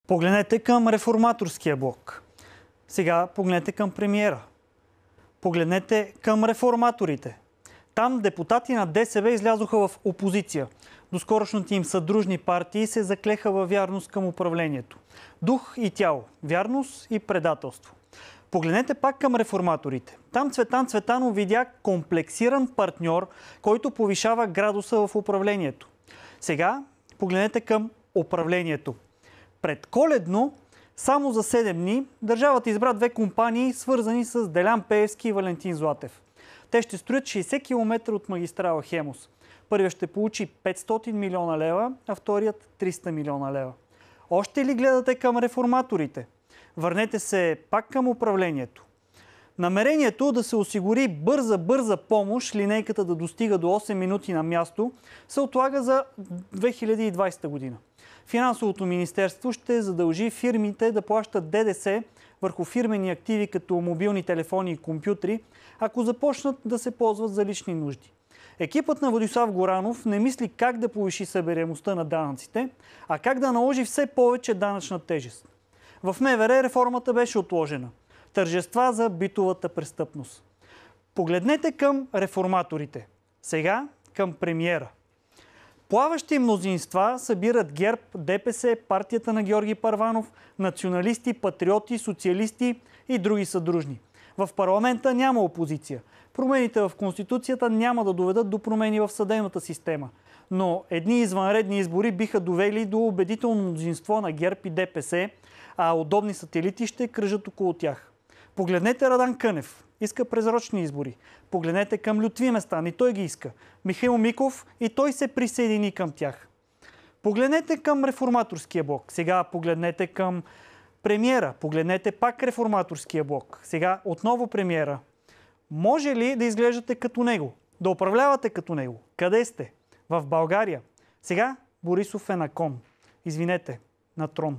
Погледнете към реформаторския блок. Сега погледнете към премиера. Погледнете към реформаторите. Там депутати на ДСБ излязоха в опозиция. Доскорошните им съдружни партии се заклеха във вярност към управлението. Дух и тяло, вярност и предателство. Погледнете пак към реформаторите. Там Цветан Цветанов видя комплексиран партньор, който повишава градуса в управлението. Сега погледнете към управлението. Предколедно, само за 7 дни, държавата избра две компании, свързани с Делян Пеевски и Валентин Златев. Те ще строят 60 км от магистрала Хемус. Първият ще получи 500 милиона лева, а вторият 300 милиона лева. Още ли гледате към реформаторите? Върнете се пак към управлението. Намерението да се осигури бърза помощ, линейката да достига до 8 минути на място, се отлага за 2020 година. Финансовото министерство ще задължи фирмите да плащат ДДС върху фирмени активи като мобилни телефони и компютри, ако започнат да се ползват за лични нужди. Екипът на Владислав Горанов не мисли как да повиши събираемостта на данъците, а как да наложи все повече данъчна тежест. В МВР реформата беше отложена. Тържества за битовата престъпност. Погледнете към реформаторите. Сега към премиера. Плаващи мнозинства събират ГЕРБ, ДПС, партията на Георги Първанов, националисти, патриоти, социалисти и други съдружни. В парламента няма опозиция. Промените в Конституцията няма да доведат до промени в съдебната система. Но едни извънредни избори биха довели до убедително мнозинство на ГЕРБ и ДПС, а удобни сателити ще кръжат около тях. Погледнете Радан Кънев. Иска прозрачни избори. Погледнете към Лютви Местан, и той ги иска. Михаил Миков, и той се присъедини към тях. Погледнете към реформаторския блок. Сега погледнете към премиера. Погледнете пак реформаторския блок. Сега отново премиера. Може ли да изглеждате като него? Да управлявате като него? Къде сте? В България. Сега Борисов е на кон. Извинете, на трон.